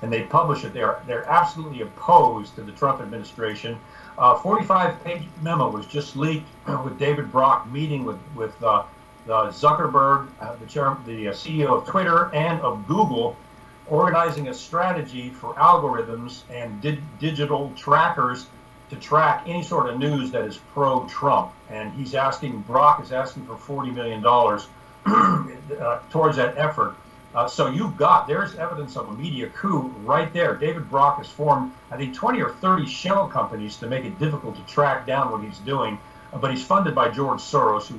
and they publish it. They're absolutely opposed to the Trump administration. 45-page memo was just leaked with David Brock meeting with Zuckerberg, the CEO of Twitter and of Google, organizing a strategy for algorithms and digital trackers to track any sort of news that is pro-Trump. And Brock is asking for $40 million towards that effort. So there's evidence of a media coup right there. David Brock has formed, I think, 20 or 30 shell companies to make it difficult to track down what he's doing. But he's funded by George Soros, who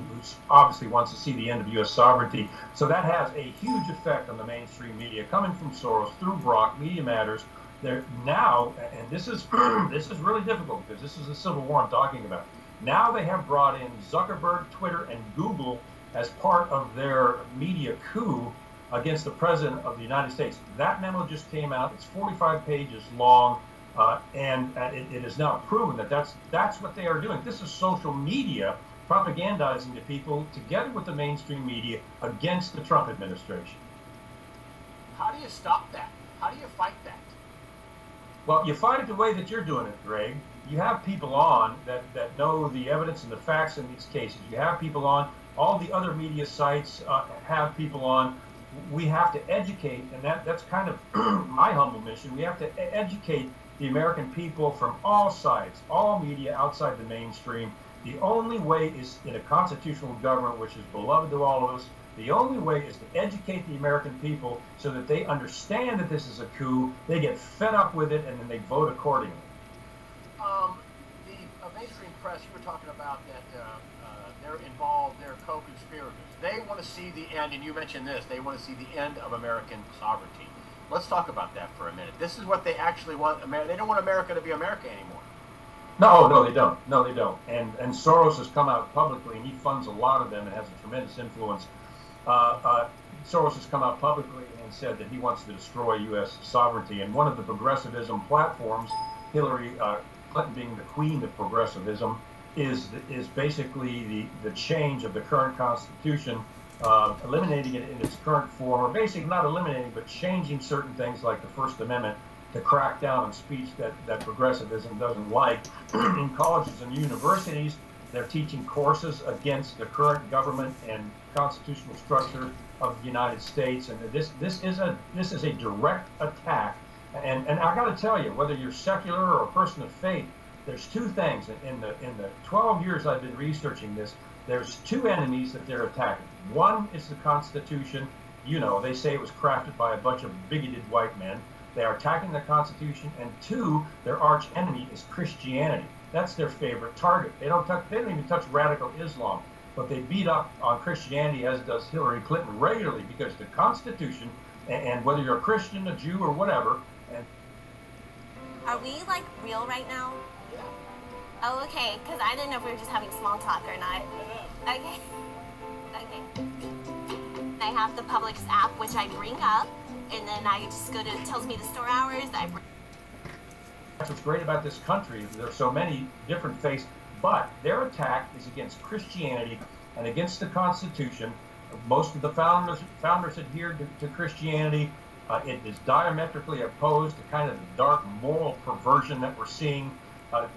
obviously wants to see the end of U.S. sovereignty. So that has a huge effect on the mainstream media, coming from Soros through Brock. Media Matters. They're now, and this is really difficult because this is the civil war I'm talking about. Now they have brought in Zuckerberg, Twitter, and Google as part of their media coup against the President of the United States. That memo just came out. It's 45 pages long. And it is now proven that that's what they are doing. This is social media propagandizing to people together with the mainstream media against the Trump administration. How do you stop that? How do you fight that? Well, you fight it the way that you're doing it, Greg. You have people on that know the evidence and the facts in these cases. You have people on. All the other media sites have people on. We have to educate, and that's kind of my humble mission. We have to educate the American people from all sides, all media outside the mainstream. The only way is in a constitutional government, which is beloved to all of us. The only way is to educate the American people so that they understand that this is a coup, they get fed up with it, and then they vote accordingly. The mainstream press, you were talking about that they're involved, they're co-conspirators. They want to see the end, and you mentioned this, they want to see the end of American sovereignty. Let's talk about that for a minute. This is what they actually want. They don't want America to be America anymore. No, they don't. No, they don't. And Soros has come out publicly, and he funds a lot of them and has a tremendous influence. Soros has come out publicly and said that he wants to destroy U.S. sovereignty. And one of the progressivism platforms, Hillary Clinton being the queen of progressivism, is basically the change of the current Constitution, eliminating it in its current form, or basically not eliminating, but changing certain things like the First Amendment to crack down on speech that progressivism doesn't like. In colleges and universities, they're teaching courses against the current government and constitutional structure of the United States, and this is a direct attack. And I got to tell you, whether you're secular or a person of faith, there's two things in the 12 years I've been researching this. There's two enemies that they're attacking. One is the Constitution. You know, they say it was crafted by a bunch of bigoted white men. They are attacking the Constitution. And two, their arch enemy is Christianity. That's their favorite target. They don't even touch radical Islam, but they beat up on Christianity, as does Hillary Clinton, regularly, because the Constitution, and whether you're a Christian, a Jew, or whatever. And are we like real right now? Oh, okay, because I didn't know if we were just having small talk or not. Okay. I have the Publix app, which I bring up, and then I just go to, it tells me the store hours. That's what's great about this country. There are so many different faiths, but their attack is against Christianity and against the Constitution. Most of the founders adhered to Christianity. It is diametrically opposed to kind of the dark moral perversion that we're seeing.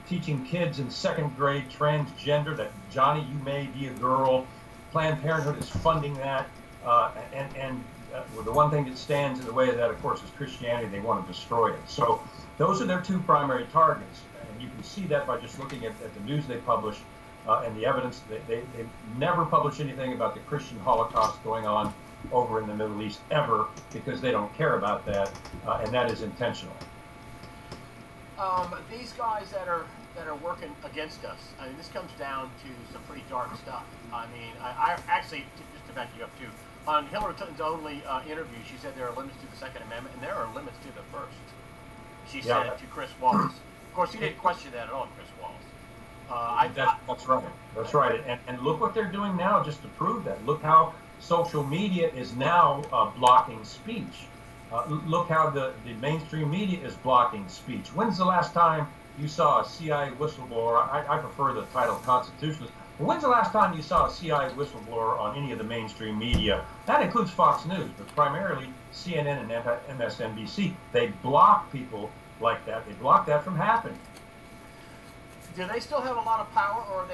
Teaching kids in second grade transgender, that Johnny, you may be a girl. Planned Parenthood is funding that. The one thing that stands in the way of that, of course, is Christianity. They want to destroy it. So those are their two primary targets. And you can see that by just looking at the news they publish and the evidence. They never publish anything about the Christian Holocaust going on over in the Middle East ever, because they don't care about that, and that is intentional. These guys that are working against us, I mean, this comes down to some pretty dark stuff. I mean, I actually, just to back you up too, on Hillary Clinton's only interview, she said there are limits to the Second Amendment, and there are limits to the First. She said to Chris Wallace. Of course, he didn't question that at all, Chris Wallace. That's right. That's right. And look what they're doing now just to prove that. Look how social media is now blocking speech. Look how the mainstream media is blocking speech. When's the last time you saw a CIA whistleblower? I prefer the title constitutionalist. But when's the last time you saw a CIA whistleblower on any of the mainstream media? That includes Fox News, but primarily CNN and MSNBC. They block people like that. They block that from happening. Do they still have a lot of power, or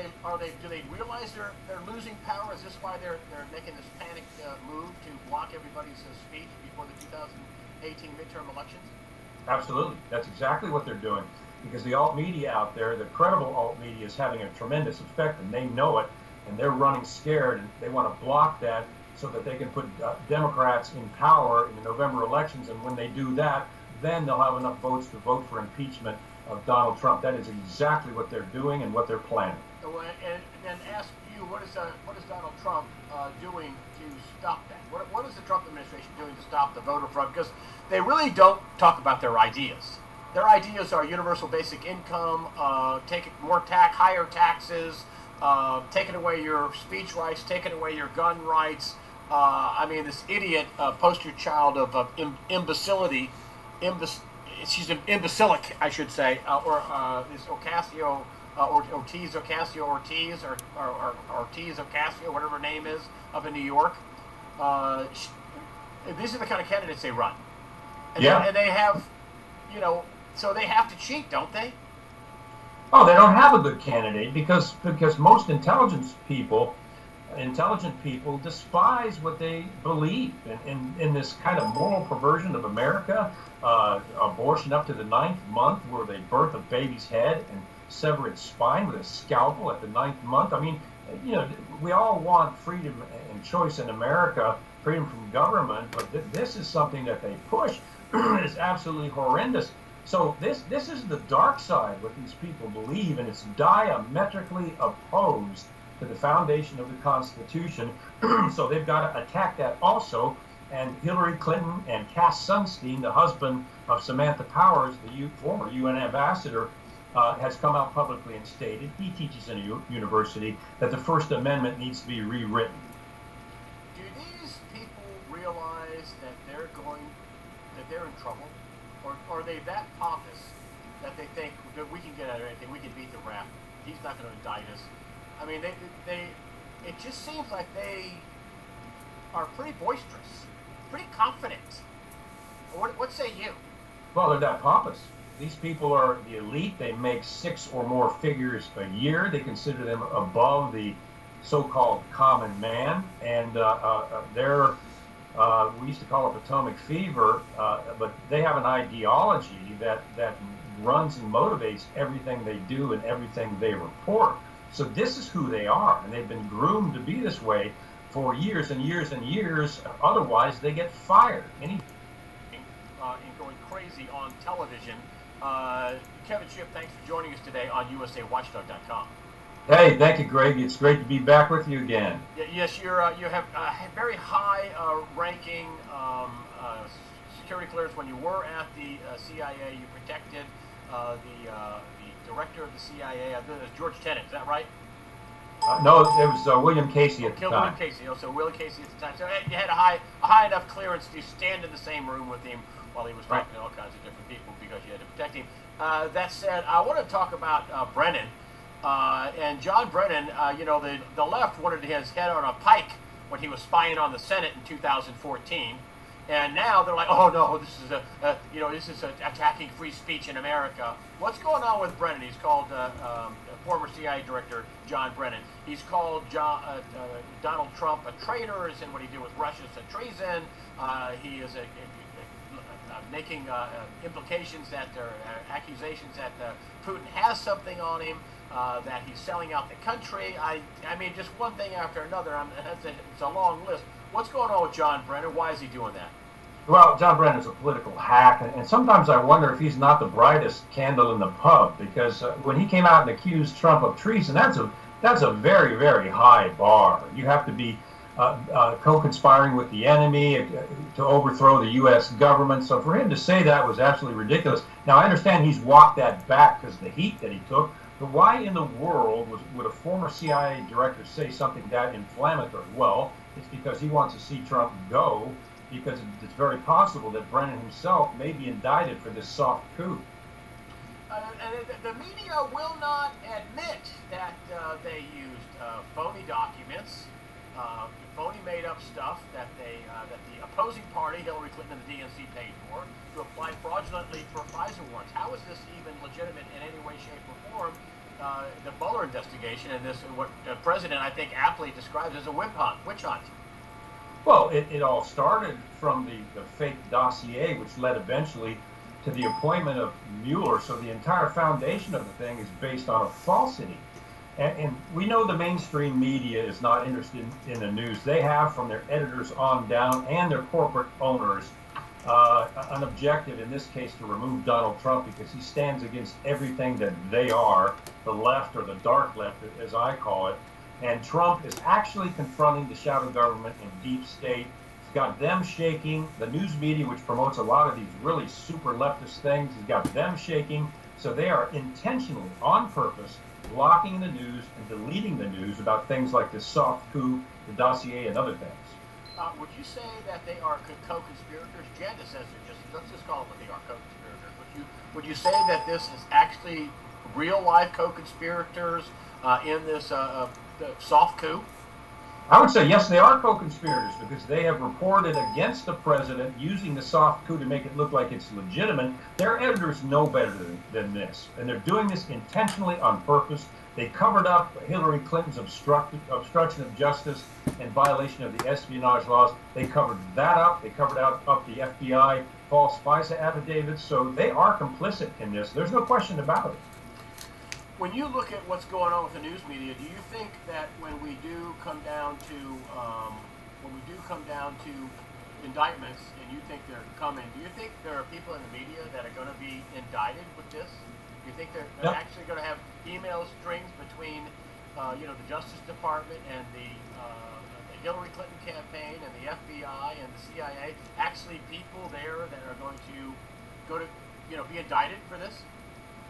do they realize they're losing power? Is this why they're making this panic move to block everybody's speech before the 2018 midterm elections? Absolutely, that's exactly what they're doing. Because the alt media out there, the credible alt media, is having a tremendous effect, and they know it, and they're running scared, and they want to block that so that they can put Democrats in power in the November elections. And when they do that, then they'll have enough votes to vote for impeachment of Donald Trump. That is exactly what they're doing and what they're planning. And then ask you, what is Donald Trump doing to stop that? What is the Trump administration doing to stop the voter fraud? Because they really don't talk about their ideas. Their ideas are universal basic income, taking more higher taxes, taking away your speech rights, taking away your gun rights. I mean, this idiot poster child of imbecility, she's imbecilic, I should say, this Ocasio, Ortiz, or Ortiz-Ocasio, whatever her name is, up in New York. These are the kind of candidates they run. And they have, so they have to cheat, don't they? Oh, they don't have a good candidate because most intelligent people despise what they believe in this kind of moral perversion of America, abortion up to the 9th month, where they birth a baby's head and sever its spine with a scalpel at the 9th month. I mean, we all want freedom and choice in America, freedom from government, but this is something that they push. Is absolutely horrendous. So this is the dark side, what these people believe, and it's diametrically opposed to the foundation of the Constitution. So they've got to attack that also. And Hillary Clinton and Cass Sunstein, the husband of Samantha Powers, the former UN ambassador, has come out publicly and stated, he teaches in a university, that the First Amendment needs to be rewritten. Do these people realize that they're in trouble? Or are they that pompous that they think that we can get out of anything, we can beat the rap, he's not going to indict us? I mean, it just seems like they are pretty boisterous, pretty confident. What say you? Well, they're that pompous. These people are the elite. They make 6 or more figures a year. They consider them above the so-called common man, and they're we used to call it Potomac fever, but they have an ideology that runs and motivates everything they do and everything they report. So this is who they are, and they've been groomed to be this way for years and years and years. Otherwise, they get fired. And going crazy on television. Kevin Schiff, thanks for joining us today on USAWatchdog.com. Hey, thank you, Greg. It's great to be back with you again. Yes, you have a very high-ranking security clearance. When you were at the CIA, you protected the director of the CIA. I believe it was George Tenet. Is that right? No, it was William Casey at the time. William Casey. So William Casey at the time. So you had a high enough clearance to stand in the same room with him while he was talking to all kinds of different people because you had to protect him. That said, I want to talk about Brennan. And John Brennan, the left wanted his head on a pike when he was spying on the Senate in 2014, and now they're like, oh no, this is attacking free speech in America. What's going on with Brennan? He's called former CIA director John Brennan. He's called Donald Trump a traitor, and what he did with Russia is a treason. He is making implications that there are accusations that Putin has something on him. That he's selling out the country. I mean, just one thing after another. It's a long list. What's going on with John Brennan? Why is he doing that? Well, John Brennan is a political hack, and sometimes I wonder if he's not the brightest candle in the pub, because when he came out and accused Trump of treason, that's a very, very high bar. You have to be co-conspiring with the enemy to overthrow the U.S. government. So for him to say that was absolutely ridiculous. Now, I understand he's walked that back because of the heat that he took. But why in the world would a former CIA director say something that inflammatory? Well, it's because he wants to see Trump go, because it's very possible that Brennan himself may be indicted for this soft coup. And the media will not admit that they used phony documents. Phony made up stuff that that the opposing party, Hillary Clinton and the DNC, paid for to apply fraudulently for FISA warrants. How is this even legitimate in any way, shape, or form? The Mueller investigation and this, what the president, I think, aptly describes as a witch hunt. Well, it all started from the fake dossier, which led eventually to the appointment of Mueller. So the entire foundation of the thing is based on a falsity. And we know the mainstream media is not interested in the news. They have, from their editors on down and their corporate owners, an objective, in this case, to remove Donald Trump because he stands against everything that they are, the left, or the dark left, as I call it. And Trump is actually confronting the shadow government and deep state. He's got them shaking. The news media, which promotes a lot of these really super leftist things, has got them shaking. So they are intentionally, on purpose, blocking the news and deleting the news about things like this soft coup, the dossier, and other things. Would you say that they are co-conspirators? Janda says they're just, let's just call them what they are, co-conspirators. Would you say that this is actually real-life co-conspirators in this soft coup? I would say yes, they are co-conspirators because they have reported against the president using the soft coup to make it look like it's legitimate. Their editors know better than this, and they're doing this intentionally on purpose. They covered up Hillary Clinton's obstruction of justice and violation of the espionage laws. They covered that up. They covered up the FBI false FISA affidavits. So they are complicit in this. There's no question about it. When you look at what's going on with the news media, do you think that when we do come down to indictments, and you think they're coming, do you think there are people in the media that are going to be indicted with this? Do you think they're actually going to have email strings between, the Justice Department and the Hillary Clinton campaign and the FBI and the CIA? Actually, people there that are going to be indicted for this?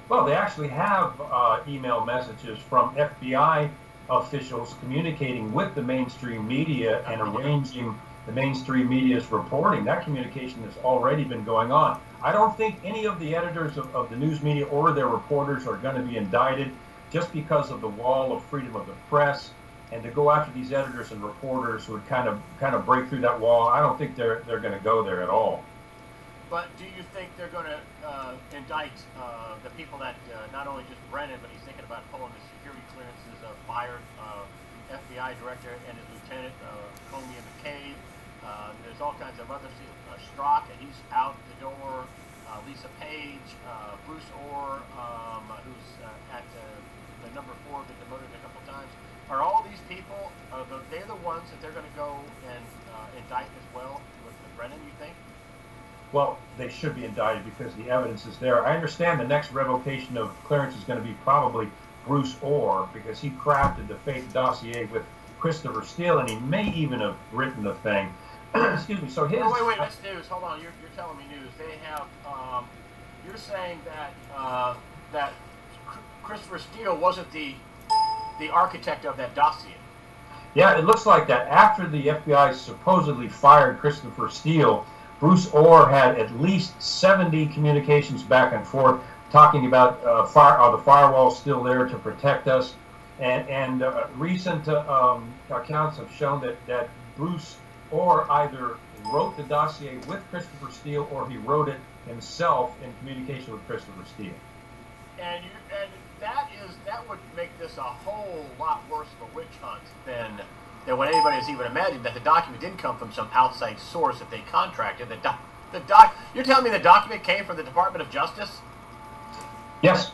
Well, they actually have email messages from FBI officials communicating with the mainstream media and arranging the mainstream media's reporting. That communication has already been going on. I don't think any of the editors of the news media or their reporters are going to be indicted just because of the wall of freedom of the press, and to go after these editors and reporters who would kind of break through that wall. I don't think they're going to go there at all. But do you think they're going to indict the people that not only just Brennan, but he's thinking about pulling the security clearances of fired FBI director and his lieutenant, Comey and McCabe? There's all kinds of others. Strzok, he's out the door. Lisa Page, Bruce Orr, who's at the number 4, been demoted a couple times. Are all these people, they're the ones that they're going to go and indict as well with Brennan, you think? Well, they should be indicted because the evidence is there. I understand the next revocation of clearance is going to be probably Bruce Orr because he crafted the fake dossier with Christopher Steele, and he may even have written the thing. Excuse me. So his. Oh, wait, that's news. Hold on, you're telling me news. They have. You're saying that that Christopher Steele wasn't the architect of that dossier. Yeah, it looks like that. After the FBI supposedly fired Christopher Steele, Bruce Orr had at least 70 communications back and forth talking about the firewall still there to protect us, and recent accounts have shown that Bruce Orr either wrote the dossier with Christopher Steele or he wrote it himself in communication with Christopher Steele. And that would make this a whole lot worse of a witch hunt than what anybody has even imagined, that the document didn't come from some outside source that they contracted. You're telling me the document came from the Department of Justice? Yes.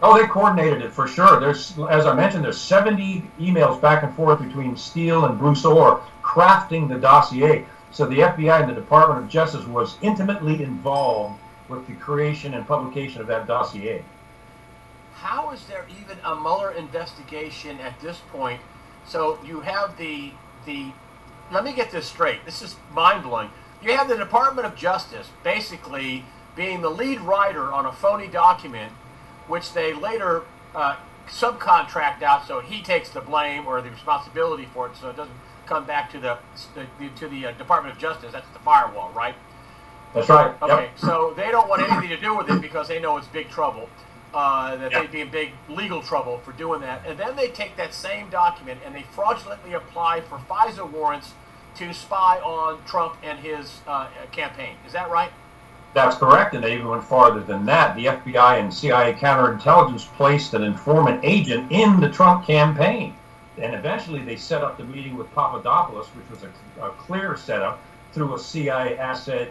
Oh, they coordinated it for sure. There's, as I mentioned, there's 70 emails back and forth between Steele and Bruce Orr crafting the dossier. So the FBI and the Department of Justice was intimately involved with the creation and publication of that dossier. How is there even a Mueller investigation at this point? So you have the let me get this straight. This is mind-blowing. You have the Department of Justice basically being the lead writer on a phony document, which they later subcontract out, so he takes the blame or the responsibility for it, so it doesn't come back to the Department of Justice. That's the firewall, right? That's right. Okay, yep. So they don't want anything to do with it because they know it's big trouble. that they'd be in big legal trouble for doing that. And then they take that same document and they fraudulently apply for FISA warrants to spy on Trump and his campaign. Is that right? That's correct, and they even went farther than that. The FBI and CIA counterintelligence placed an informant agent in the Trump campaign. And eventually they set up the meeting with Papadopoulos, which was a clear setup through a CIA asset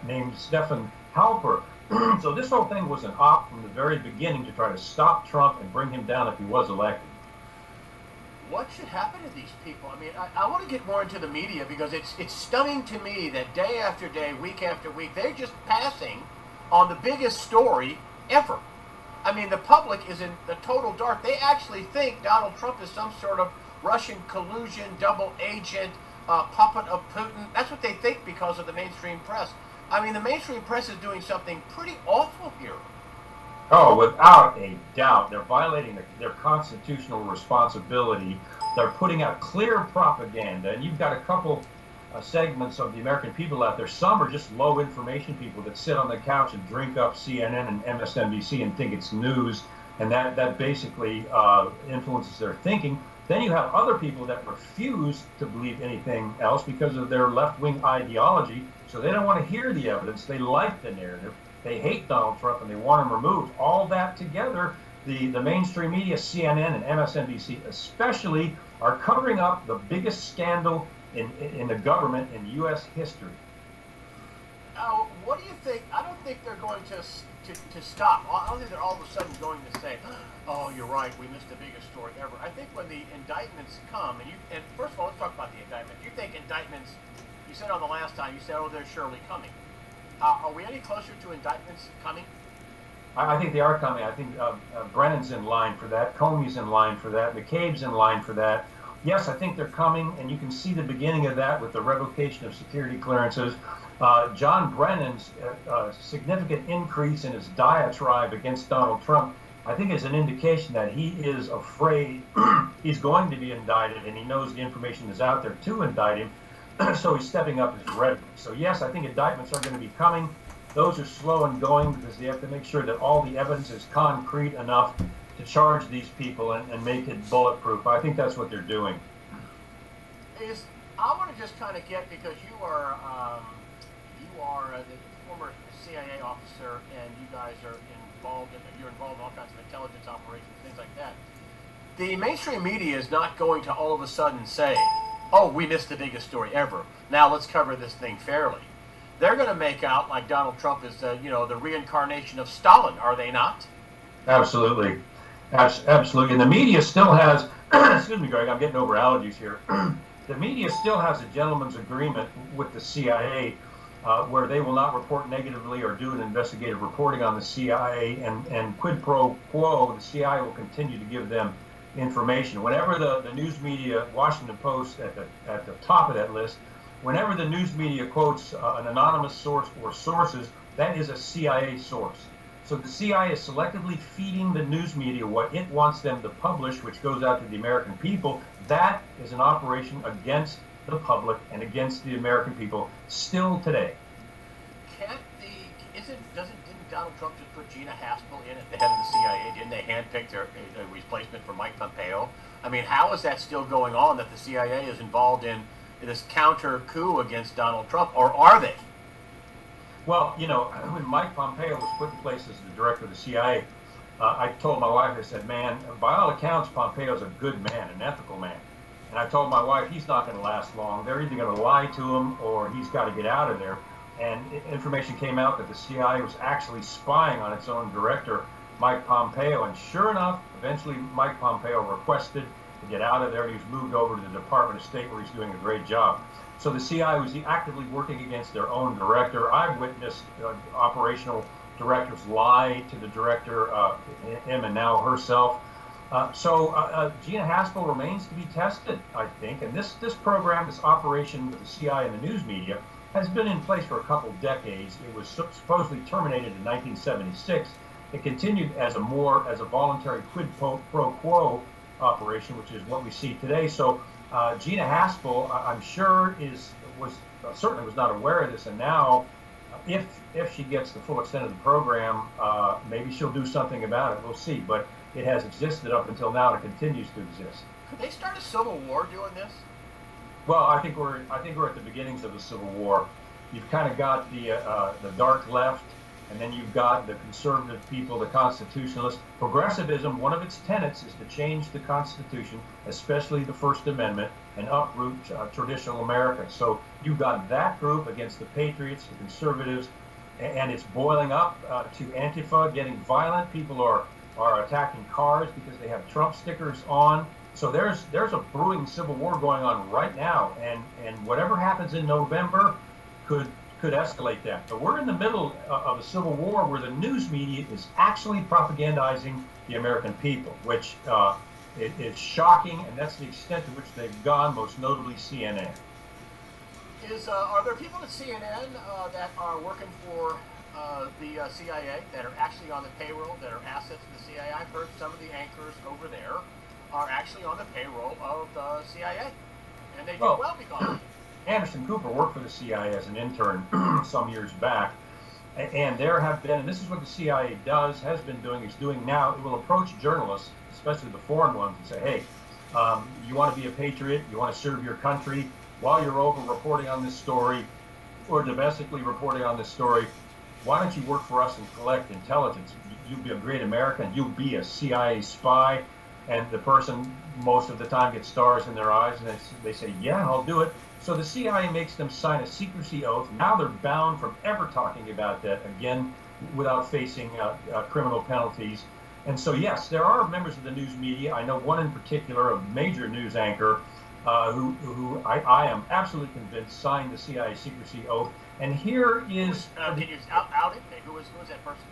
named Stephen Halper. So this whole thing was an op from the very beginning to try to stop Trump and bring him down if he was elected. What should happen to these people? I mean, I want to get more into the media because it's stunning to me that day after day, week after week, they're just passing on the biggest story ever. I mean, the public is in the total dark. They actually think Donald Trump is some sort of Russian collusion, double agent, puppet of Putin. That's what they think because of the mainstream press. I mean, the mainstream press is doing something pretty awful here. Oh, without a doubt. They're violating their constitutional responsibility. They're putting out clear propaganda. And you've got a couple segments of the American people out there. Some are just low information people that sit on the couch and drink up CNN and MSNBC and think it's news. And that basically influences their thinking. Then you have other people that refuse to believe anything else because of their left-wing ideology. So they don't want to hear the evidence. They like the narrative. They hate Donald Trump and they want him removed. All that together, the mainstream media, CNN and MSNBC especially, are covering up the biggest scandal in the government in U.S. history. Now, what do you think? I don't think they're going to stop. I don't think they're all of a sudden going to say, oh, you're right, we missed the biggest story ever. I think when the indictments come, and first of all, let's talk about the indictment. You think indictments, you said on the last time, you said, oh, they're surely coming. Are we any closer to indictments coming? I think they are coming. I think Brennan's in line for that. Comey's in line for that. McCabe's in line for that. Yes, I think they're coming, and you can see the beginning of that with the revocation of security clearances. John Brennan's significant increase in his diatribe against Donald Trump, I think, is an indication that he is afraid he's going to be indicted, and he knows the information is out there to indict him. So he's stepping up his rhetoric. So yes, I think indictments are going to be coming. Those are slow and going because they have to make sure that all the evidence is concrete enough to charge these people and make it bulletproof. I think that's what they're doing. I want to just kind of get, because you are the former CIA officer, and you guys are you're involved in all kinds of intelligence operations, things like that. The mainstream media is not going to all of a sudden say, oh, we missed the biggest story ever. Now let's cover this thing fairly. They're going to make out like Donald Trump is, the reincarnation of Stalin, are they not? Absolutely. Absolutely. And the media still has, excuse me, Greg, I'm getting over allergies here. The media still has a gentleman's agreement with the CIA where they will not report negatively or do an investigative reporting on the CIA, and quid pro quo, the CIA will continue to give them information. Whenever the news media, Washington Post at the top of that list, whenever the news media quotes an anonymous source or sources, that is a CIA source. So the CIA is selectively feeding the news media what it wants them to publish, which goes out to the American people. That is an operation against the public and against the American people still today. Didn't Donald Trump just put Gina Haspel in at the head of the CIA? Didn't they handpick their replacement for Mike Pompeo? I mean, how is that still going on that the CIA is involved in this counter coup against Donald Trump, or are they? Well, when Mike Pompeo was put in place as the director of the CIA, I told my wife, I said, man, by all accounts, Pompeo's a good man, an ethical man. And I told my wife, he's not going to last long. They're either going to lie to him or he's got to get out of there. And information came out that the CIA was actually spying on its own director, Mike Pompeo. And sure enough, eventually Mike Pompeo requested to get out of there. He was moved over to the Department of State, where he's doing a great job. So the CIA was actively working against their own director. I've witnessed operational directors lie to the director, him and now herself. So Gina Haspel remains to be tested, I think. And this program, this operation with the CIA and the news media, has been in place for a couple decades. It was supposedly terminated in 1976. It continued as a voluntary quid pro quo operation, which is what we see today. So Gina Haspel, I'm sure, certainly was not aware of this, and now if she gets the full extent of the program, maybe she'll do something about it. We'll see. But it has existed up until now, and it continues to exist. Could they start a civil war doing this? Well, I think we're at the beginnings of the Civil War. You've kind of got the dark left, and then you've got the conservative people, the constitutionalists. Progressivism, one of its tenets is to change the Constitution, especially the First Amendment, and uproot traditional America. So you've got that group against the patriots, the conservatives, and it's boiling up to Antifa, getting violent. People are attacking cars because they have Trump stickers on. So there's a brewing civil war going on right now, and whatever happens in November could escalate that. But we're in the middle of a civil war where the news media is actually propagandizing the American people, which is shocking, and that's the extent to which they've gone, most notably CNN. Are there people at CNN that are working for the CIA, that are actually on the payroll, that are assets of the CIA? I've heard some of the anchors over there are actually on the payroll of the CIA, and they do well because of it. Anderson Cooper worked for the CIA as an intern some years back, and there have been, and this is what the CIA has been doing now, it will approach journalists, especially the foreign ones, and say, hey, you want to be a patriot, you want to serve your country, while you're over reporting on this story, or domestically reporting on this story, why don't you work for us and collect intelligence? You'll be a great American, you'll be a CIA spy, and the person most of the time gets stars in their eyes, and they say, yeah, I'll do it. So the CIA makes them sign a secrecy oath. Now they're bound from ever talking about that again without facing criminal penalties. And so, yes, there are members of the news media. I know one in particular, a major news anchor, who I am absolutely convinced signed the CIA secrecy oath. And here is... Can you out it? Who was that person?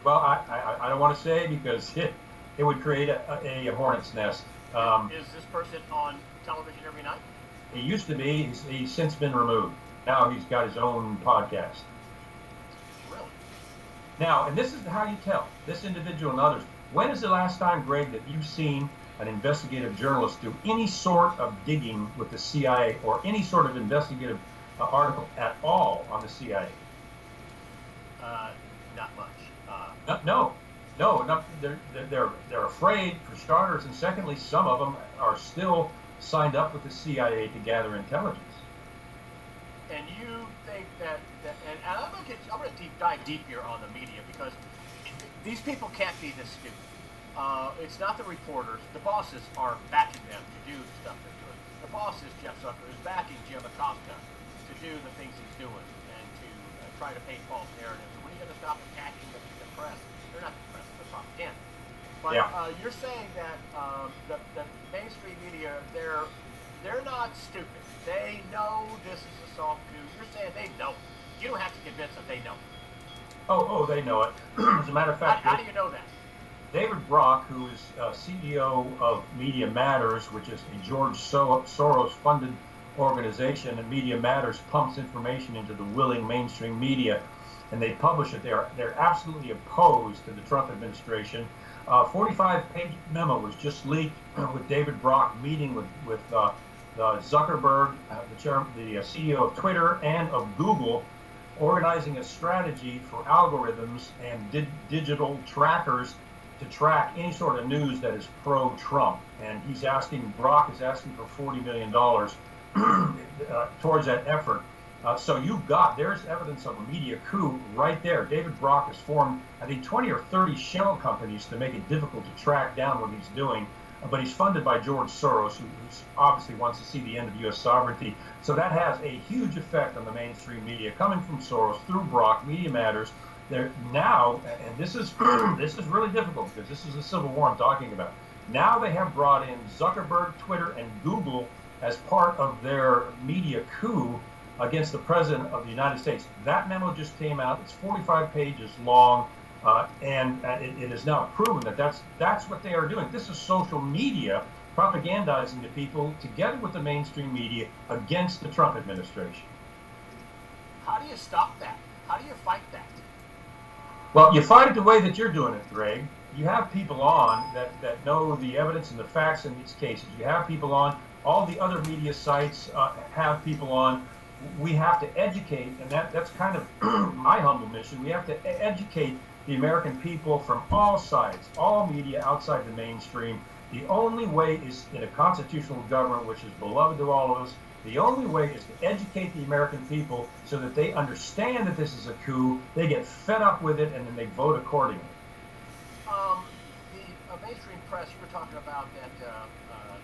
Well, I don't want to say because it would create a hornet's nest. Is this person on television every night? He used to be. He's since been removed. Now he's got his own podcast. Really? Now, and this is how you tell this individual and others. When is the last time, Greg, that you've seen an investigative journalist do any sort of digging with the CIA or any sort of investigative article at all on the CIA? Not much. No. They're afraid, for starters, and secondly, some of them are still signed up with the CIA to gather intelligence. And you think that and I'm going to dive deep here on the media because these people can't be this stupid. It's not the reporters. The bosses are backing them to do the stuff they're doing. The boss is Jeff Zucker, who's backing Jim Acosta to do the things he's doing and to try to paint false narratives. When are you going to stop attacking the press? They're not the press, they're propaganda. But you're saying that the mainstream media, they're not stupid. They know this is a soft coup. You're saying they know. You don't have to convince them. They know. Oh, they know it. As a matter of fact, how do you know that? David Brock, who is CEO of Media Matters, which is a George Soros-funded organization, and Media Matters pumps information into the willing mainstream media, and they publish it. They're absolutely opposed to the Trump administration. 45-page memo was just leaked with David Brock meeting with Zuckerberg, the CEO of Twitter and of Google, organizing a strategy for algorithms and digital trackers to track any sort of news that is pro-Trump. And Brock is asking for $40 million towards that effort. So there's evidence of a media coup right there. David Brock has formed, I think, 20 or 30 shell companies to make it difficult to track down what he's doing. But he's funded by George Soros, who obviously wants to see the end of U.S. sovereignty. So that has a huge effect on the mainstream media, coming from Soros through Brock, Media Matters. They're now, and this is really difficult because this is the civil war I'm talking about. Now they have brought in Zuckerberg, Twitter, and Google as part of their media coup against the President of the United States. That memo just came out. It's 45 pages long, and it is now proven that that's what they are doing. This is social media propagandizing the people together with the mainstream media against the Trump administration. How do you stop that? How do you fight that? Well, you fight it the way that you're doing it, Greg. You have people on that know the evidence and the facts in these cases. You have people on. All the other media sites have people on. we have to educate, and that's kind of my humble mission. We have to educate the American people from all sides, all media outside the mainstream. The only way is in a constitutional government, which is beloved to all of us. The only way is to educate the American people so that they understand that this is a coup, they get fed up with it, and then they vote accordingly. The mainstream press, you were talking about that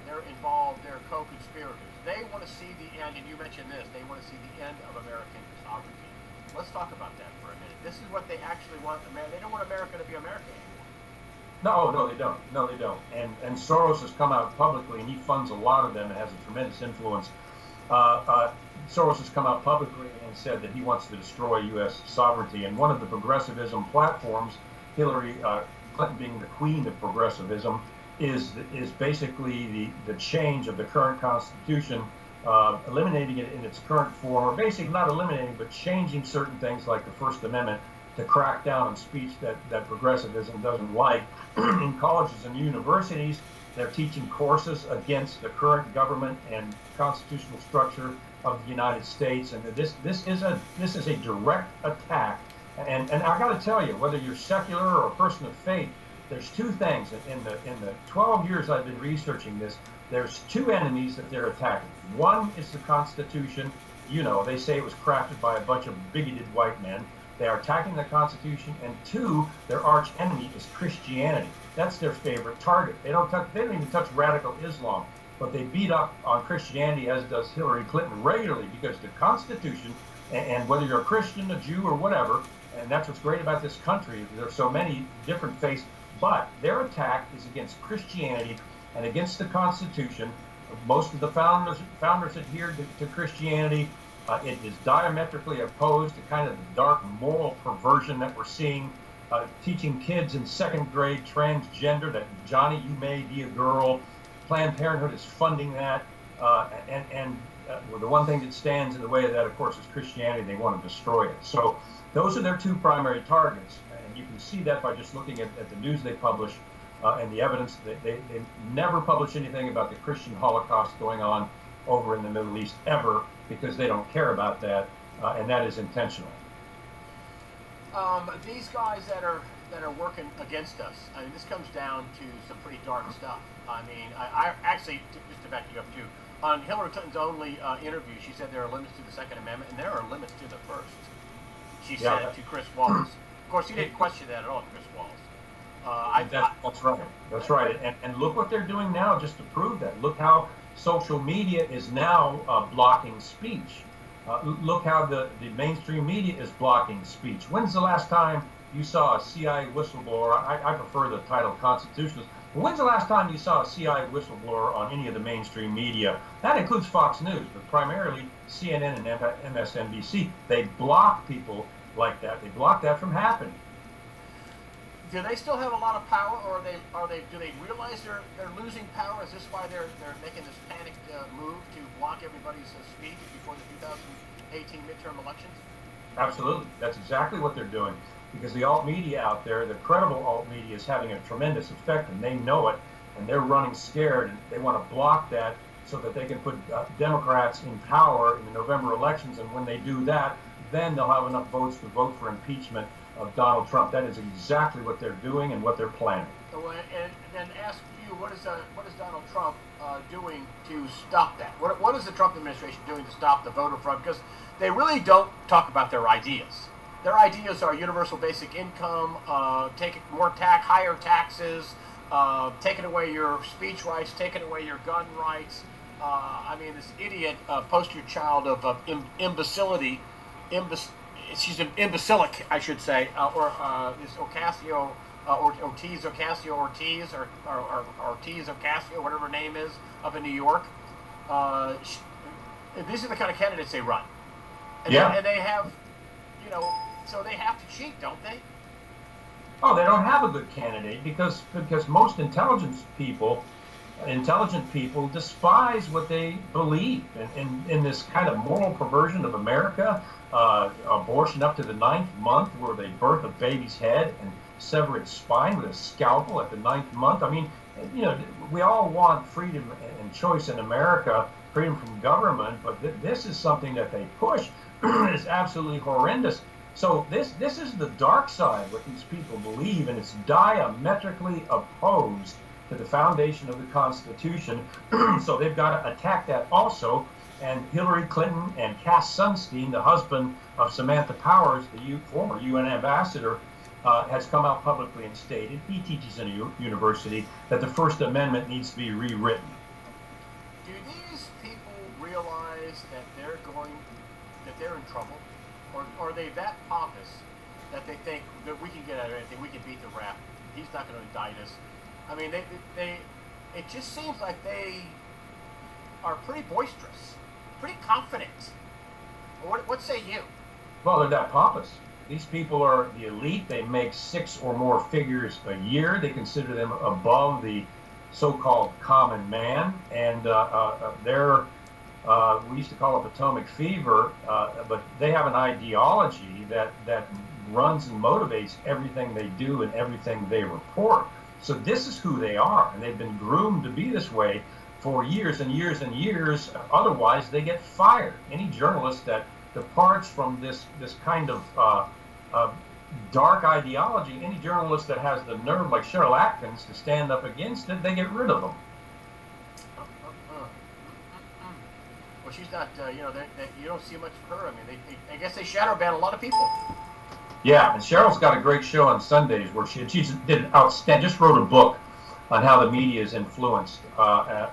they're involved, they're co-conspirators. They want to see the end, and you mentioned this, they want to see the end of American sovereignty. Let's talk about that for a minute. This is what they actually want. They don't want America to be America anymore. No, they don't. No, they don't. And Soros has come out publicly, and he funds a lot of them and has a tremendous influence. Soros has come out publicly and said that he wants to destroy U.S. sovereignty. And one of the progressivism platforms, Hillary Clinton being the queen of progressivism, is basically the change of the current Constitution, eliminating it in its current form, or basically not eliminating, but changing certain things like the First Amendment to crack down on speech that progressivism doesn't like. In colleges and universities, they're teaching courses against the current government and constitutional structure of the United States, and this is a direct attack. And I got to tell you, whether you're secular or a person of faith, there's two things in the 12 years I've been researching this. There's two enemies that they're attacking. One is the Constitution. You know, they say it was crafted by a bunch of bigoted white men. They are attacking the Constitution. And two, their arch enemy is Christianity. That's their favorite target. They don't even touch radical Islam, but they beat up on Christianity, as does Hillary Clinton regularly, because the Constitution, and whether you're a Christian, a Jew, or whatever, and that's what's great about this country, there's so many different faiths, but their attack is against Christianity and against the Constitution. Most of the founders adhered to Christianity. It is diametrically opposed to kind of the dark moral perversion that we're seeing, teaching kids in second grade transgender, that Johnny, you may be a girl. Planned Parenthood is funding that. The one thing that stands in the way of that, of course, is Christianity. They want to destroy it. So those are their two primary targets. And you can see that by just looking at the news they publish and the evidence. They never publish anything about the Christian Holocaust going on over in the Middle East ever, because they don't care about that, and that is intentional. These guys that are working against us, I mean, this comes down to some pretty dark stuff. I mean, I actually, just to back you up too, on Hillary Clinton's only interview, she said there are limits to the Second Amendment, and there are limits to the First. She said to Chris Wallace. Of course, he didn't question that at all, Chris Wallace. That's right. That's right. And look what they're doing now just to prove that. Look how social media is now blocking speech. Look how the mainstream media is blocking speech. When's the last time you saw a CIA whistleblower? I prefer the title constitutionalist. But when's the last time you saw a CIA whistleblower on any of the mainstream media? That includes Fox News, but primarily CNN and MSNBC. They block people like that. They block that from happening. Do they still have a lot of power, or do they realize they're losing power? Is this why they're making this panicked move to block everybody's speech before the 2018 midterm elections? Absolutely. That's exactly what they're doing. Because the alt media out there, the credible alt media, is having a tremendous effect, and they know it, and they're running scared, and they want to block that so that they can put Democrats in power in the November elections, and when they do that, then they'll have enough votes to vote for impeachment of Donald Trump. That is exactly what they're doing and what they're planning. And then ask you, what is Donald Trump doing to stop that? What is the Trump administration doing to stop the voter fraud? Because they really don't talk about their ideas. Their ideas are universal basic income, taking more higher taxes, taking away your speech rights, taking away your gun rights. I mean, this idiot poster child of imbecility, she's an imbecilic, I should say, this Ocasio, Ocasio-Cortez, or Ortiz-Ocasio, whatever her name is, up in New York. These are the kind of candidates they run. And they have, so they have to cheat, don't they? Oh, they don't have a good candidate because most intelligent people despise what they believe in this kind of moral perversion of America, abortion up to the 9th month, where they birth a baby's head and sever its spine with a scalpel at the 9th month. I mean, we all want freedom and choice in America, freedom from government, but this is something that they push. It's absolutely horrendous. So this is the dark side, what these people believe, and it's diametrically opposed to the foundation of the Constitution. So they've got to attack that also. And Hillary Clinton and Cass Sunstein, the husband of Samantha Powers, the former UN ambassador, has come out publicly and stated, he teaches in a university, that the First Amendment needs to be rewritten. Do these people realize that they're in trouble? Or are they that pompous that they think that we can get out of anything, we can beat the rap, he's not going to indict us? I mean, it just seems like they are pretty boisterous, pretty confident. What say you? Well, they're that pompous. These people are the elite. They make 6 or more figures a year. They consider them above the so-called common man, and we used to call it Potomac fever, but they have an ideology that runs and motivates everything they do and everything they report. So this is who they are, and they've been groomed to be this way for years and years and years. Otherwise, they get fired. Any journalist that departs from this kind of dark ideology, any journalist that has the nerve, like Cheryl Atkins, to stand up against it, they get rid of them. Well, she's not, you don't see much of her. I mean, I guess they shadow ban a lot of people. Yeah, and Cheryl's got a great show on Sundays where she did an outstanding, just wrote a book on how the media is influenced.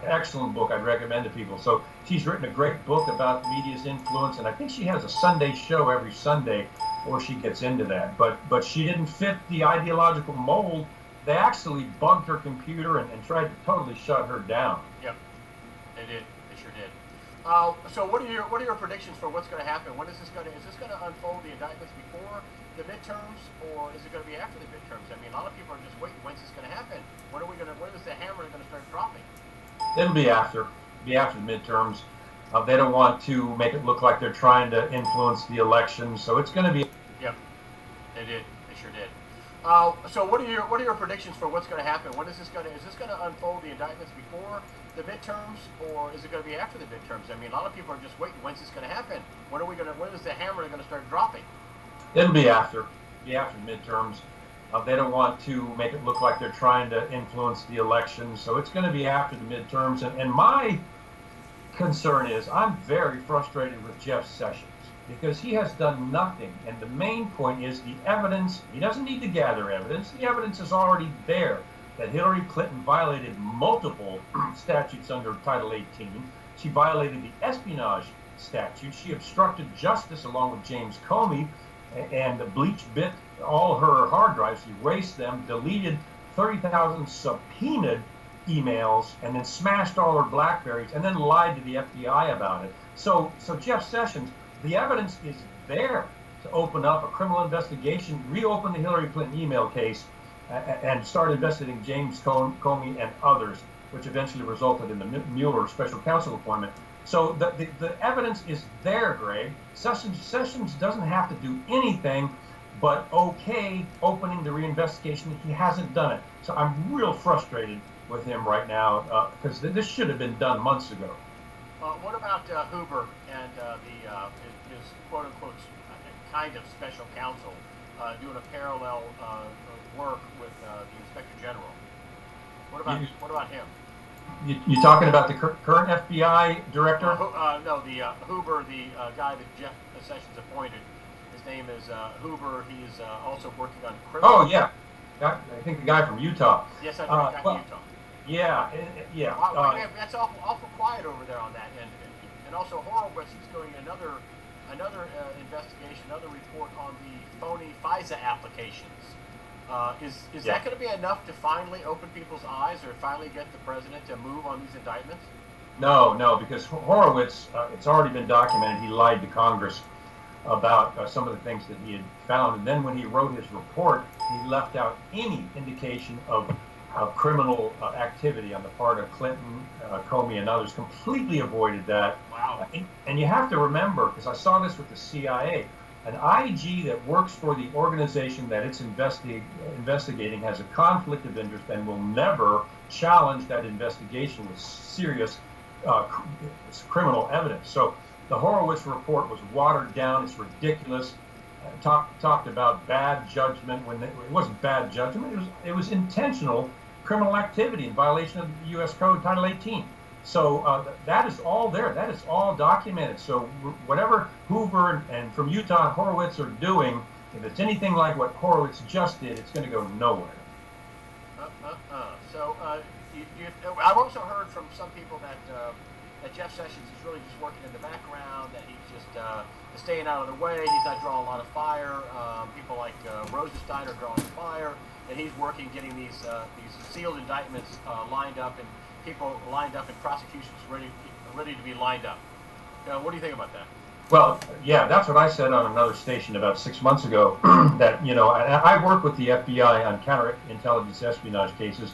Excellent book, I'd recommend to people. So she's written a great book about media's influence, and I think she has a Sunday show every Sunday where she gets into that. But she didn't fit the ideological mold. They actually bugged her computer and tried to totally shut her down. Yep, they did. They sure did. So what are your predictions for what's going to happen? Is this going to unfold, the indictments, before the midterms, or is it going to be after the midterms? I mean, a lot of people are just waiting. When's this going to happen? When is the hammer going to start dropping? It'll be after the midterms. They don't want to make it look like they're trying to influence the election, so it's going to be. Yep, they did. They sure did. So what are your predictions for what's going to happen? Is this going to unfold, the indictments, before the midterms, or is it going to be after the midterms? I mean, a lot of people are just waiting. When's this going to happen? When is the hammer going to start dropping? It'll be after the midterms. They don't want to make it look like they're trying to influence the election, so it's going to be after the midterms. And my concern is, I'm very frustrated with Jeff Sessions because he has done nothing. And the main point is the evidence. He doesn't need to gather evidence. The evidence is already there that Hillary Clinton violated multiple statutes under Title 18. She violated the espionage statute. She obstructed justice along with James Comey, and Bleach bit all her hard drives, erased them, deleted 30,000 subpoenaed emails, and then smashed all her BlackBerries, and then lied to the FBI about it. So Jeff Sessions, the evidence is there to open up a criminal investigation, reopen the Hillary Clinton email case, and start investigating James Comey and others, which eventually resulted in the Mueller special counsel appointment. So the evidence is there, Greg. Sessions doesn't have to do anything but opening the reinvestigation. He hasn't done it. So I'm real frustrated with him right now because this should have been done months ago. What about Hoover and his quote-unquote kind of special counsel doing a parallel work with the Inspector General? What about him? You talking about the current FBI director? No, the Hoover, the guy that Jeff Sessions appointed. His name is Hoover. He's also working on criminal. Oh yeah, I think the guy from Utah. Yes, I think the guy from Utah. Yeah. Wow, that's awful quiet over there on that. And also Horowitz is doing another investigation, another report on the phony FISA applications. Is that going to be enough to finally open people's eyes or finally get the president to move on these indictments? No, because Horowitz, it's already been documented, he lied to Congress about some of the things that he had found. And then when he wrote his report, he left out any indication of criminal activity on the part of Clinton, Comey, and others. Completely avoided that. Wow. And you have to remember, because I saw this with the CIA, an IG that works for the organization that it's investigating has a conflict of interest and will never challenge that investigation with serious criminal evidence. So the Horowitz report was watered down. It's ridiculous. Talked about bad judgment when it wasn't bad judgment. It was intentional criminal activity in violation of the U.S. Code Title 18. So that is all there. That is all documented. So whatever Hoover and from Utah Horowitz are doing, if it's anything like what Horowitz just did, it's going to go nowhere. So I've also heard from some people that Jeff Sessions is really just working in the background, that he's just staying out of the way. He's not drawing a lot of fire. People like Rosenstein are drawing fire, and he's working getting these sealed indictments lined up, and people lined up, and prosecutions ready to be lined up. What do you think about that? Well, yeah, that's what I said on another station about 6 months ago. That I work with the FBI on counterintelligence espionage cases,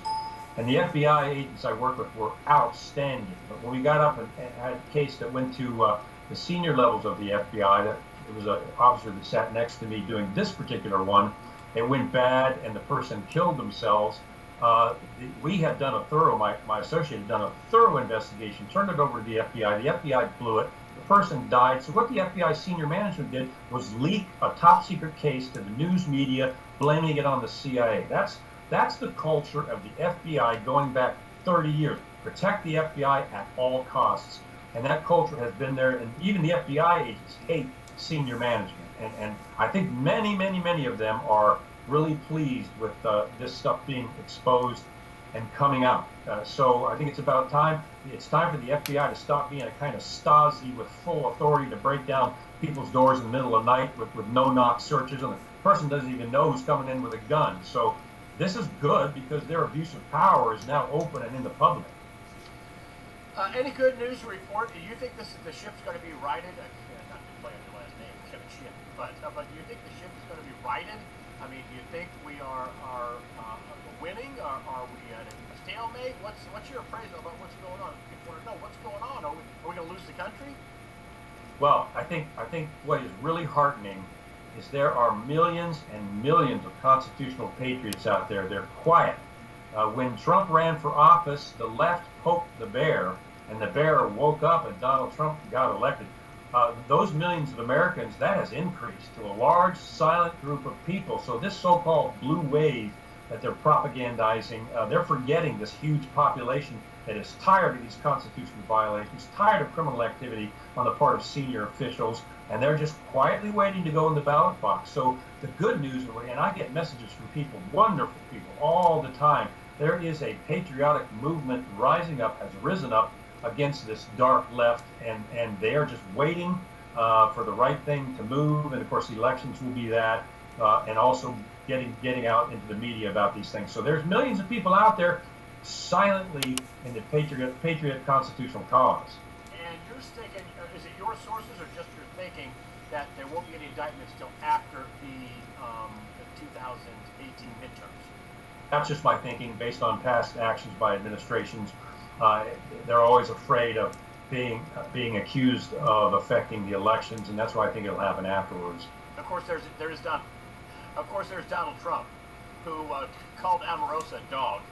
and the FBI agents I work with were outstanding. But when we got up and had a case that went to the senior levels of the FBI, that it was an officer that sat next to me doing this particular one, it went bad, and the person killed themselves. We had done a thorough, my associate had done a thorough investigation, turned it over to the FBI. The FBI blew it. The person died. So what the FBI senior management did was leak a top secret case to the news media, blaming it on the CIA. That's the culture of the FBI going back 30 years. Protect the FBI at all costs. And that culture has been there, and even the FBI agents hate senior management. And I think many of them are really pleased with this stuff being exposed and coming out. So I think it's about time. It's time for the FBI to stop being a kind of Stasi with full authority to break down people's doors in the middle of the night with no-knock searches, and the person doesn't even know who's coming in with a gun. So this is good because their abuse of power is now open and in the public. Any good news to report? Do you think the ship's going to be righted? Not to play on your last name, Kevin Ship, but do you think the ship is going to be righted? I mean, do you think we are winning? Are we at a stalemate? What's your appraisal about what's going on? People want to know what's going on. Are we going to lose the country? Well, I think what is really heartening is there are millions and millions of constitutional patriots out there. They're quiet. When Trump ran for office, the left poked the bear, and the bear woke up, and Donald Trump got elected. Those millions of Americans, that has increased to a large, silent group of people. So this so-called blue wave that they're propagandizing, they're forgetting this huge population that is tired of these constitutional violations, tired of criminal activity on the part of senior officials, and they're just quietly waiting to go in the ballot box. So the good news, and I get messages from people, wonderful people, all the time, there is a patriotic movement rising up, has risen up against this dark left, and they are just waiting for the right thing to move. And of course, the elections will be that, and also getting out into the media about these things. So there's millions of people out there silently in the patriot constitutional cause. And you're thinking, is it your sources or just your thinking that there won't be any indictments till after the 2018 midterms? That's just my thinking based on past actions by administrations. They're always afraid of being accused of affecting the elections, and that's why I think it'll happen afterwards. Of course, there's Donald Trump, who called Omarosa a dog,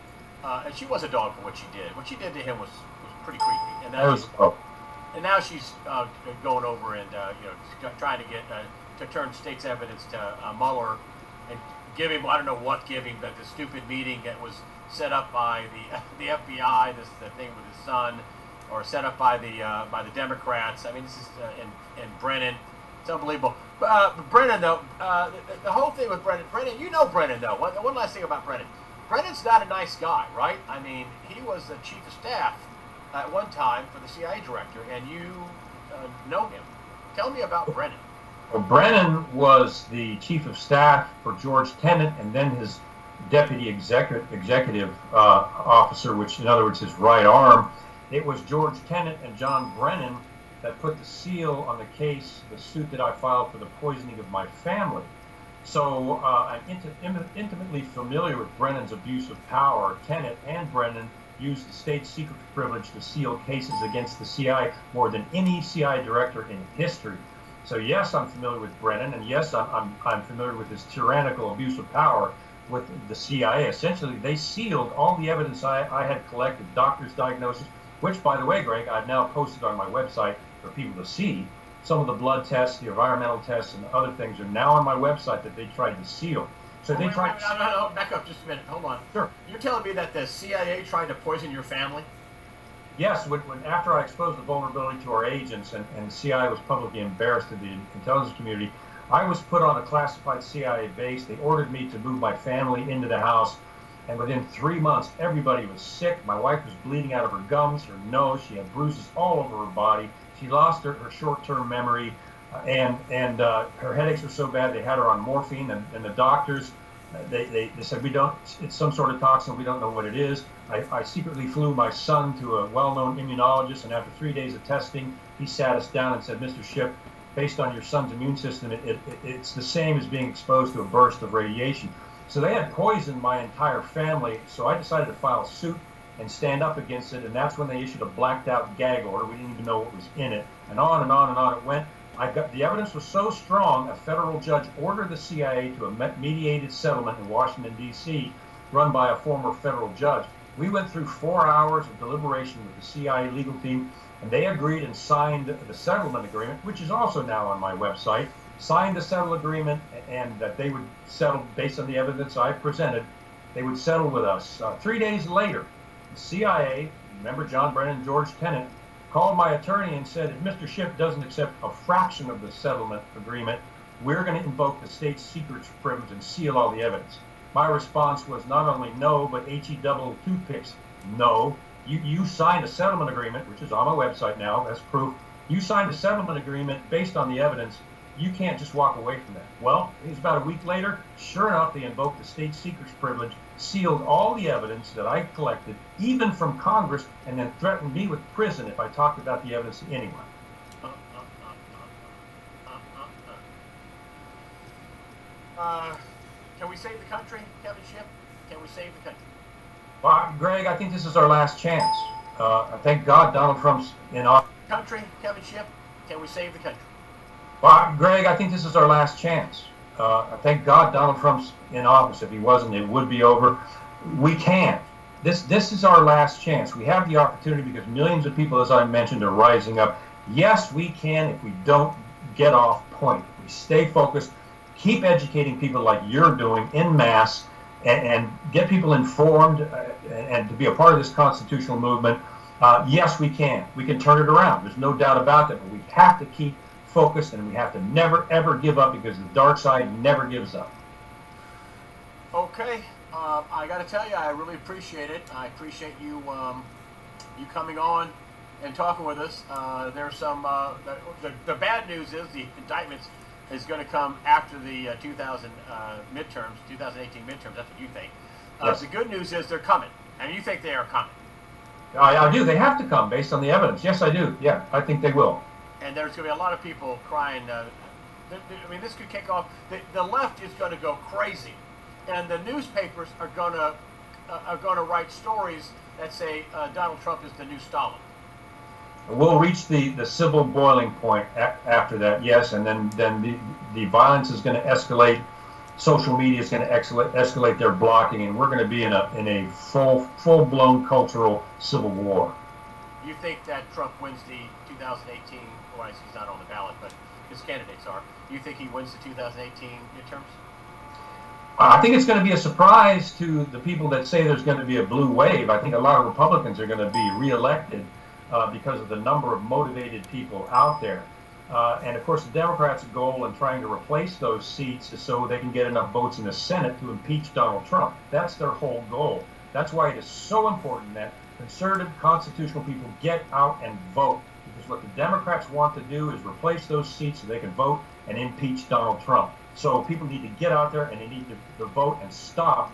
and she was a dog for what she did. What she did to him was pretty creepy. And now she's going over and trying to get to turn state's evidence to Mueller and give him, I don't know what give him, but the stupid meeting that was set up by the FBI, the thing with his son, or set up by the Democrats. I mean, this is and Brennan. It's unbelievable. Brennan, though, the whole thing with Brennan, you know Brennan, though. One last thing about Brennan. Brennan's not a nice guy, right? I mean, he was the chief of staff at one time for the CIA director, and you know him. Tell me about Brennan. Well, Brennan was the chief of staff for George Tenet, and then his deputy executive officer, which in other words his right arm. It was George Tenet and John Brennan that put the seal on the case, the suit that I filed for the poisoning of my family. So I'm intimately familiar with Brennan's abuse of power. Tenet and Brennan used the state secret privilege to seal cases against the CIA more than any CIA director in history. So yes, I'm familiar with Brennan, and yes, I'm familiar with his tyrannical abuse of power with the CIA. Essentially, they sealed all the evidence I had collected, doctor's diagnosis, which, by the way, Greg, I've now posted on my website for people to see. Some of the blood tests, the environmental tests, and other things are now on my website that they tried to seal. So they tried. No, back up just a minute. Hold on. Sure. You're telling me that the CIA tried to poison your family? Yes. After I exposed the vulnerability to our agents, and the CIA was publicly embarrassed to the intelligence community, I was put on a classified CIA base. They ordered me to move my family into the house. And within 3 months, everybody was sick. My wife was bleeding out of her gums, her nose. She had bruises all over her body. She lost her short-term memory, and her headaches were so bad they had her on morphine. And the doctors, they said, it's some sort of toxin. We don't know what it is. I secretly flew my son to a well-known immunologist, and after 3 days of testing, he sat us down and said, Mr. Shipp, based on your son's immune system, it's the same as being exposed to a burst of radiation. So they had poisoned my entire family, so I decided to file suit and stand up against it, and that's when they issued a blacked-out gag order. We didn't even know what was in it, and on and on and on it went. The evidence was so strong, a federal judge ordered the CIA to a mediated settlement in Washington, D.C., run by a former federal judge. We went through 4 hours of deliberation with the CIA legal team, and they agreed and signed the settlement agreement, which is also now on my website, signed the settlement agreement, and that they would settle based on the evidence I presented. They would settle with us. 3 days later, the CIA, remember John Brennan and George Tenet, called my attorney and said, if Mr. Shipp doesn't accept a fraction of the settlement agreement, we're going to invoke the state secrets privilege and seal all the evidence. My response was not only no, but H-E-double toothpicks, no. You signed a settlement agreement, which is on my website now, that's proof. You signed a settlement agreement based on the evidence. You can't just walk away from that. Well, it was about a week later. Sure enough, they invoked the state secrets privilege, sealed all the evidence that I collected, even from Congress, and then threatened me with prison if I talked about the evidence to anyone. Can we save the country, Kevin Shipp? Can we save the country? Well, Greg, I think this is our last chance. Thank God Donald Trump's in office. Country, Kevin Shipp? Can we save the country? Well, Greg, I think this is our last chance. Thank God Donald Trump's in office. If he wasn't, it would be over. We can't. This is our last chance. We have the opportunity because millions of people, as I mentioned, are rising up. Yes, we can if we don't get off point. If we stay focused, keep educating people like you're doing en masse, and get people informed and to be a part of this constitutional movement. Yes, we can. We can turn it around. There's no doubt about that. But we have to keep focused, and we have to never, ever give up, because the dark side never gives up. Okay. I got to tell you, I really appreciate it. I appreciate you you coming on and talking with us. There's some the bad news is the indictments is going to come after the 2018 midterms. That's what you think. Yes. The good news is they're coming, and you think they are coming. I do. They have to come based on the evidence. Yes, I do. Yeah, I think they will. And there's going to be a lot of people crying. I mean, this could kick off. The left is going to go crazy, and the newspapers are going to write stories that say Donald Trump is the new Stalin. We'll reach the civil boiling point after that, yes, and then the violence is going to escalate. Social media is going to escalate their blocking, and we're going to be in a full-blown cultural civil war. You think that Trump wins the 2018? Well, he's not on the ballot, but his candidates are. You think he wins the 2018 midterms? I think it's going to be a surprise to the people that say there's going to be a blue wave. I think a lot of Republicans are going to be reelected because of the number of motivated people out there. And of course, the Democrats' goal in trying to replace those seats is so they can get enough votes in the Senate to impeach Donald Trump. That's their whole goal. That's why it is so important that conservative, constitutional people get out and vote. Because what the Democrats want to do is replace those seats so they can vote and impeach Donald Trump. So people need to get out there and they need to vote and stop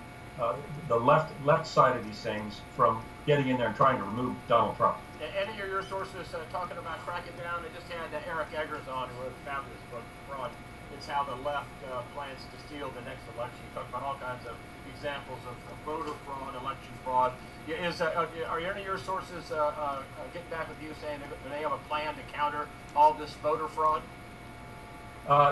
the left side of these things from getting in there and trying to remove Donald Trump. Any of your sources talking about cracking down? They just had Eric Eggers on, who wrote a fabulous book, Fraud. It's how the left plans to steal the next election. You talk about all kinds of examples of voter fraud, election fraud. Are any of your sources getting back with you saying that they have a plan to counter all this voter fraud?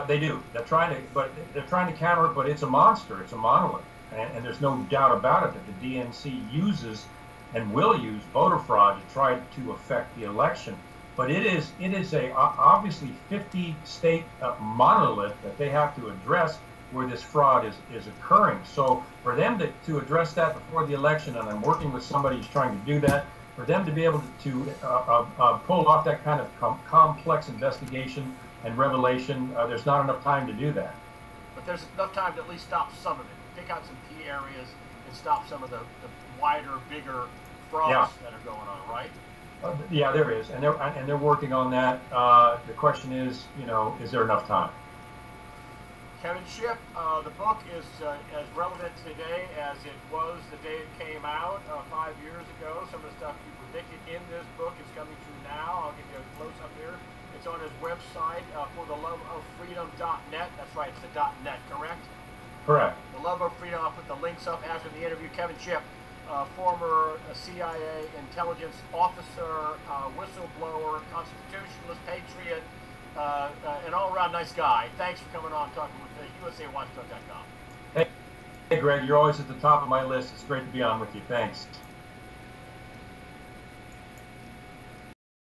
They do. They're trying to counter it, but it's a monster. It's a monolith, and there's no doubt about it that the DNC uses and will use voter fraud to try to affect the election. But it is a obviously 50-state monolith that they have to address where this fraud is occurring. So for them to address that before the election, and I'm working with somebody who's trying to do that, for them to be able to pull off that kind of complex investigation and revelation, there's not enough time to do that. But there's enough time to at least stop some of it, pick out some key areas and stop some of the wider, bigger frauds that are going on, right? Yeah, there is, and they're working on that. The question is, is there enough time? Kevin Shipp, the book is as relevant today as it was the day it came out 5 years ago. Some of the stuff you predicted in this book is coming true now. I'll give you a close-up here. It's on his website, fortheloveoffreedom.net. That's right, it's the .net, correct? Correct. The Love of Freedom. I'll put the links up after the interview. Kevin Shipp, former CIA intelligence officer, whistleblower, constitutionalist, patriot, an all-around nice guy. Thanks for coming on and talking with USAWatchdog.com. Hey, Greg, you're always at the top of my list. It's great to be on with you. Thanks.